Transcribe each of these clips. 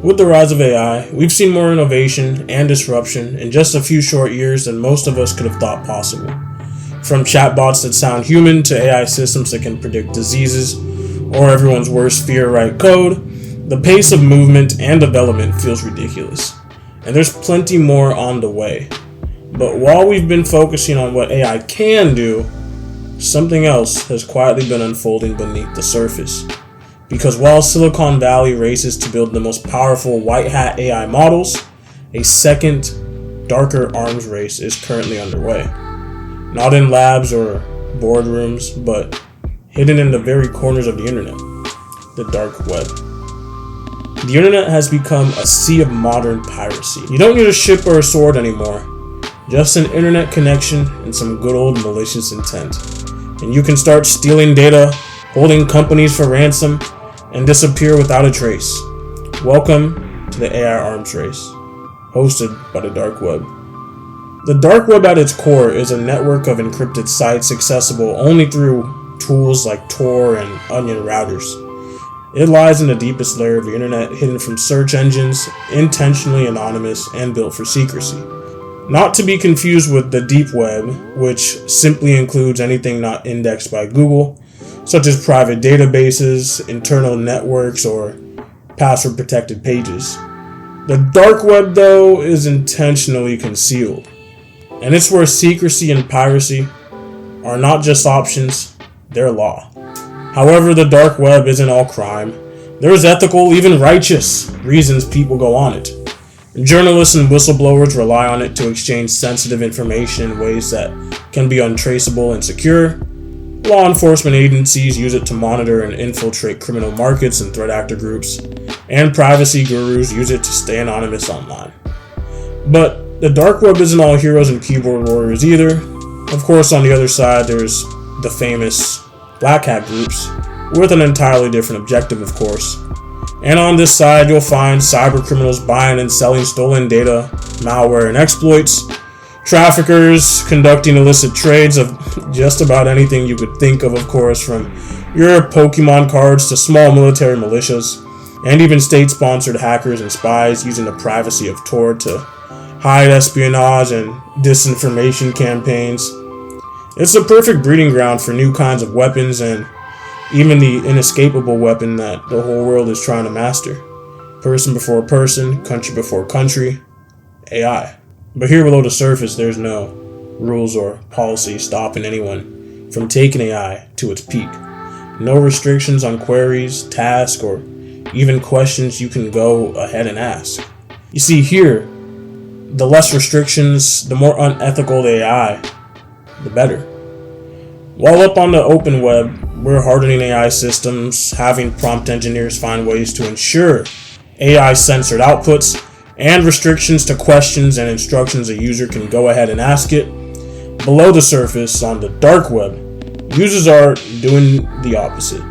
With the rise of AI, we've seen more innovation and disruption in just a few short years than most of us could have thought possible. From chatbots that sound human to AI systems that can predict diseases or everyone's worst fear write code, the pace of movement and development feels ridiculous. And there's plenty more on the way. But while we've been focusing on what AI can do, something else has quietly been unfolding beneath the surface. Because while Silicon Valley races to build the most powerful white hat AI models, a second, darker arms race is currently underway. Not in labs or boardrooms, but hidden in the very corners of the internet, the dark web. The internet has become a sea of modern piracy. You don't need a ship or a sword anymore, just an internet connection and some good old malicious intent. And you can start stealing data, holding companies for ransom, and disappear without a trace. Welcome to the AI arms race, hosted by the dark web. The dark web at its core is a network of encrypted sites accessible only through tools like Tor and Onion routers. It lies in the deepest layer of the internet, hidden from search engines, intentionally anonymous, and built for secrecy. Not to be confused with the deep web, which simply includes anything not indexed by Google, such as private databases, internal networks, or password-protected pages. The dark web, though, is intentionally concealed, and it's where secrecy and piracy are not just options, they're law. However, the dark web isn't all crime. There's ethical, even righteous, reasons people go on it. Journalists and whistleblowers rely on it to exchange sensitive information in ways that can be untraceable and secure. Law enforcement agencies use it to monitor and infiltrate criminal markets and threat actor groups, and privacy gurus use it to stay anonymous online. But the dark web isn't all heroes and keyboard warriors either. Of course, on the other side, there's the famous black hat groups, with an entirely different objective, of course. And on this side, you'll find cybercriminals buying and selling stolen data, malware, and exploits, traffickers conducting illicit trades of just about anything you could think of course, from your Pokemon cards to small military militias, and even state-sponsored hackers and spies using the privacy of Tor to hide espionage and disinformation campaigns. It's a perfect breeding ground for new kinds of weapons and even the inescapable weapon that the whole world is trying to master. Person before person, country before country, AI. But here below the surface, there's no rules or policy stopping anyone from taking AI to its peak. No restrictions on queries, tasks, or even questions you can go ahead and ask. You see here, the less restrictions, the more unethical the AI, the better. While up on the open web, we're hardening AI systems, having prompt engineers find ways to ensure AI censored outputs, and restrictions to questions and instructions a user can go ahead and ask it. Below the surface, on the dark web, users are doing the opposite.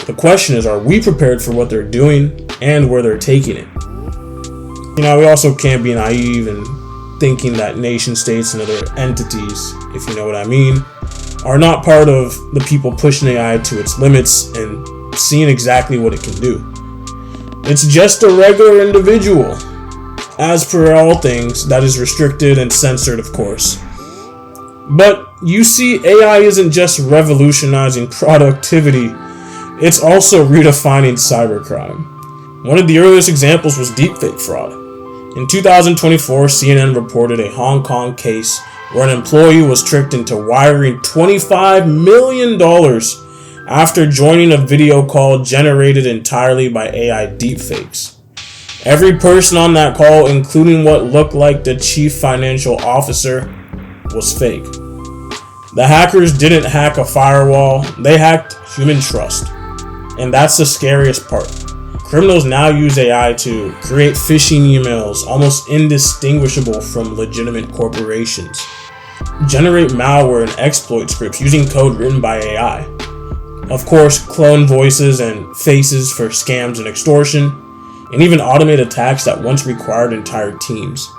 The question is, are we prepared for what they're doing and where they're taking it? You know, we also can't be naive in thinking that nation states and other entities, if you know what I mean, are not part of the people pushing AI to its limits and seeing exactly what it can do. It's just a regular individual, as per all things, that is restricted and censored, of course. But you see, AI isn't just revolutionizing productivity, it's also redefining cybercrime. One of the earliest examples was deepfake fraud. In 2024, CNN reported a Hong Kong case where an employee was tricked into wiring $25 million after joining a video call generated entirely by AI deepfakes. Every person on that call, including what looked like the chief financial officer, was fake. The hackers didn't hack a firewall, they hacked human trust. And that's the scariest part. Criminals now use AI to create phishing emails almost indistinguishable from legitimate corporations, generate malware and exploit scripts using code written by AI. Of course, clone voices and faces for scams and extortion, and even automate attacks that once required entire teams.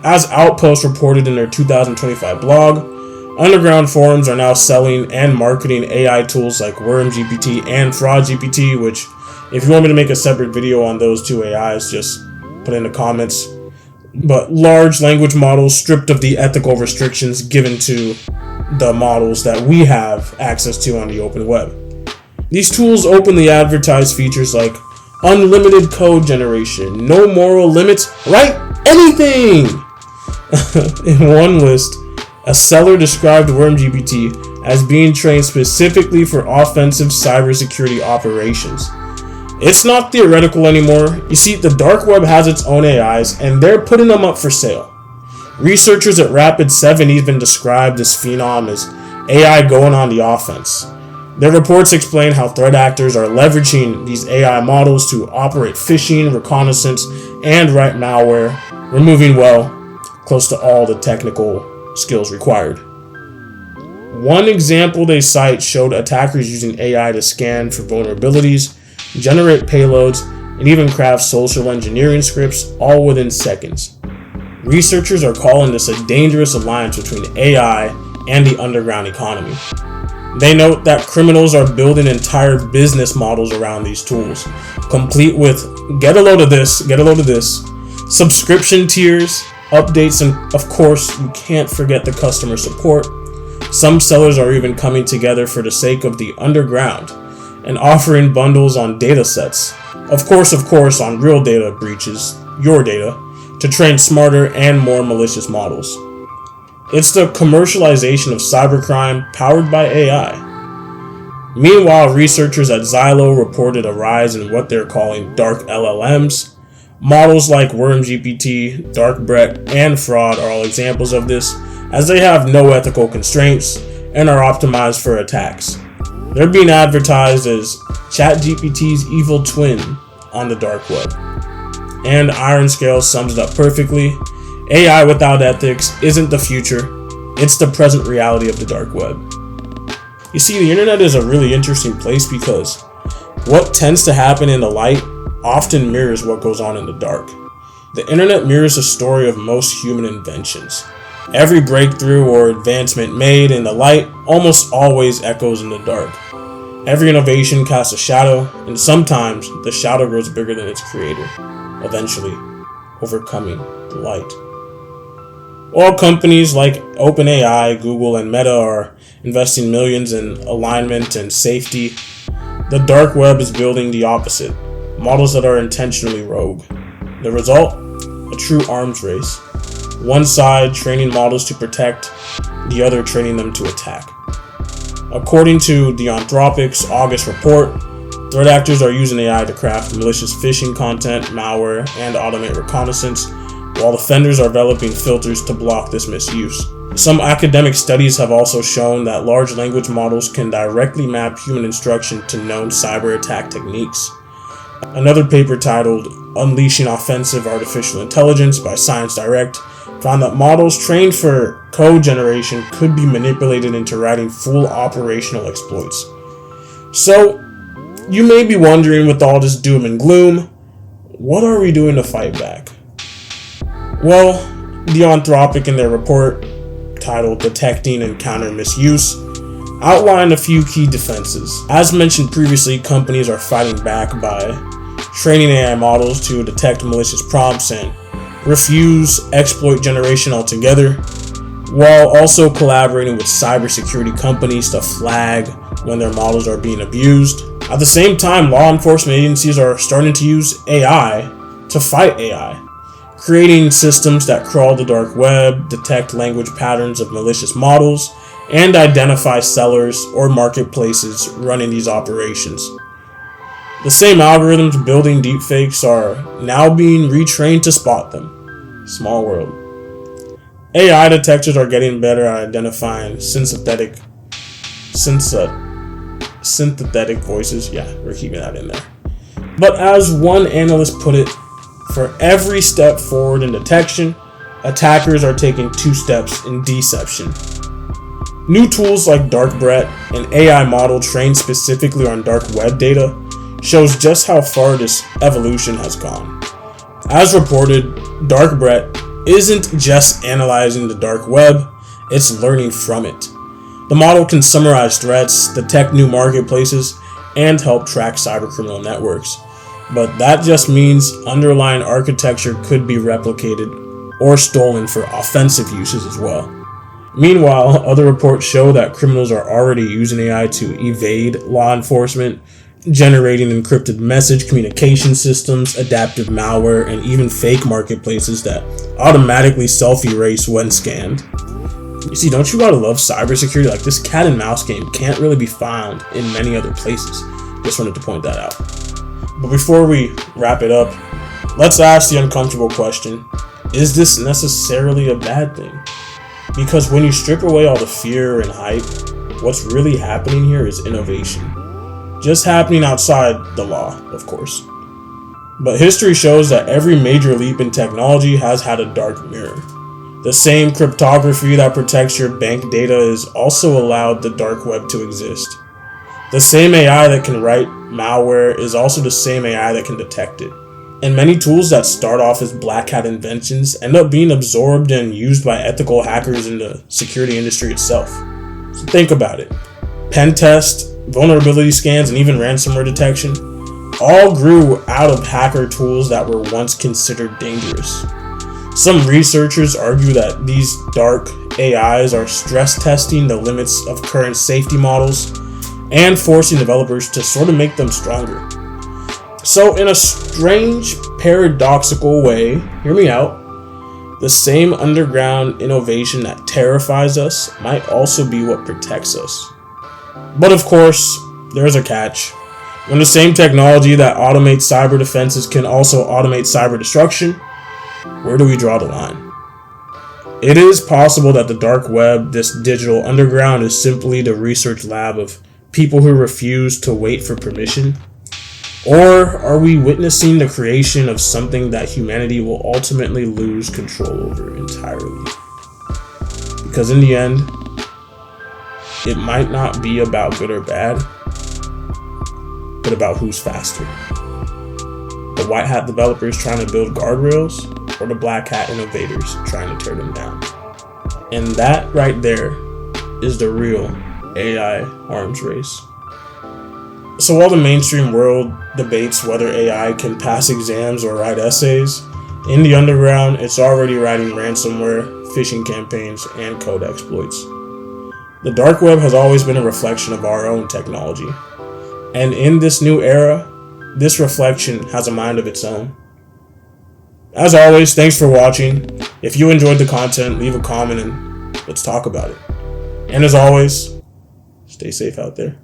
As Outpost reported in their 2025 blog, underground forums are now selling and marketing AI tools like WormGPT and FraudGPT, which If you want me to make a separate video on those two AIs, just put it in the comments. But large language models stripped of the ethical restrictions given to the models that we have access to on the open web. These tools openly advertise features like unlimited code generation, no moral limits, write anything! In one list, a seller described WormGPT as being trained specifically for offensive cybersecurity operations. It's not theoretical anymore. You see, the dark web has its own AIs, and they're putting them up for sale. Researchers at Rapid7 even described this phenom as AI going on the offense. Their reports explain how threat actors are leveraging these AI models to operate phishing, reconnaissance, and write malware, removing, close to all the technical skills required. One example they cite showed attackers using AI to scan for vulnerabilities, generate payloads, and even craft social engineering scripts, all within seconds. Researchers are calling this a dangerous alliance between AI and the underground economy. They note that criminals are building entire business models around these tools, complete with get a load of this, subscription tiers, updates, and of course, you can't forget the customer support. Some sellers are even coming together for the sake of the underground and offering bundles on data sets. Of course, on real data breaches, your data, to train smarter and more malicious models. It's the commercialization of cybercrime powered by AI. Meanwhile, researchers at Xylo reported a rise in what they're calling Dark LLMs. Models like WormGPT, DarkBret, and Fraud are all examples of this, as they have no ethical constraints and are optimized for attacks. They're being advertised as ChatGPT's evil twin on the dark web. And IronScale sums it up perfectly. AI without ethics isn't the future, it's the present reality of the dark web. You see, the internet is a really interesting place because what tends to happen in the light often mirrors what goes on in the dark. The internet mirrors the story of most human inventions. Every breakthrough or advancement made in the light almost always echoes in the dark. Every innovation casts a shadow, and sometimes the shadow grows bigger than its creator, eventually overcoming the light. While companies like OpenAI, Google, and Meta are investing millions in alignment and safety, the dark web is building the opposite, models that are intentionally rogue. The result? A true arms race. One side training models to protect, the other training them to attack. According to the Anthropic's August report, threat actors are using AI to craft malicious phishing content, malware, and automate reconnaissance, while offenders are developing filters to block this misuse. Some academic studies have also shown that large language models can directly map human instruction to known cyber attack techniques. Another paper titled Unleashing Offensive Artificial Intelligence by Science Direct found that models trained for code generation could be manipulated into writing full operational exploits. So, you may be wondering, with all this doom and gloom, what are we doing to fight back? Well, the Anthropic in their report, titled Detecting and Counter Misuse, outlined a few key defenses. As mentioned previously, companies are fighting back by training AI models to detect malicious prompts and refuse exploit generation altogether, while also collaborating with cybersecurity companies to flag when their models are being abused. At the same time, law enforcement agencies are starting to use AI to fight AI, creating systems that crawl the dark web, detect language patterns of malicious models, and identify sellers or marketplaces running these operations. The same algorithms building deepfakes are now being retrained to spot them. Small world. AI detectors are getting better at identifying synthetic voices. Yeah, we're keeping that in there. But as one analyst put it, for every step forward in detection, attackers are taking 2 steps in deception. New tools like DarkBret, an AI model trained specifically on dark web data, shows just how far this evolution has gone. As reported, DarkBret isn't just analyzing the dark web, it's learning from it. The model can summarize threats, detect new marketplaces, and help track cybercriminal networks. But that just means underlying architecture could be replicated or stolen for offensive uses as well. Meanwhile, other reports show that criminals are already using AI to evade law enforcement, generating encrypted message communication systems, adaptive malware, and even fake marketplaces that automatically self-erase when scanned. You see, don't you gotta love cybersecurity? Like, this cat and mouse game can't really be found in many other places. Just wanted to point that out. But before we wrap it up, let's ask the uncomfortable question: is this necessarily a bad thing? Because when you strip away all the fear and hype, what's really happening here is innovation. Just happening outside the law, of course. But history shows that every major leap in technology has had a dark mirror. The same cryptography that protects your bank data has also allowed the dark web to exist. The same AI that can write malware is also the same AI that can detect it. And many tools that start off as black hat inventions end up being absorbed and used by ethical hackers in the security industry itself. So think about it. Pen tests, vulnerability scans, and even ransomware detection all grew out of hacker tools that were once considered dangerous. Some researchers argue that these dark AIs are stress testing the limits of current safety models and forcing developers to sort of make them stronger. So in a strange, paradoxical way, hear me out, the same underground innovation that terrifies us might also be what protects us. But of course, there's a catch. When the same technology that automates cyber defenses can also automate cyber destruction, where do we draw the line? It is possible that the dark web, this digital underground, is simply the research lab of people who refuse to wait for permission. Or are we witnessing the creation of something that humanity will ultimately lose control over entirely? Because in the end, it might not be about good or bad, but about who's faster. The white hat developers trying to build guardrails, or the black hat innovators trying to tear them down. And that right there is the real AI arms race. So while the mainstream world debates whether AI can pass exams or write essays, in the underground it's already writing ransomware, phishing campaigns, and code exploits. The dark web has always been a reflection of our own technology. And in this new era, this reflection has a mind of its own. As always, thanks for watching. If you enjoyed the content, leave a comment and let's talk about it. And as always, stay safe out there.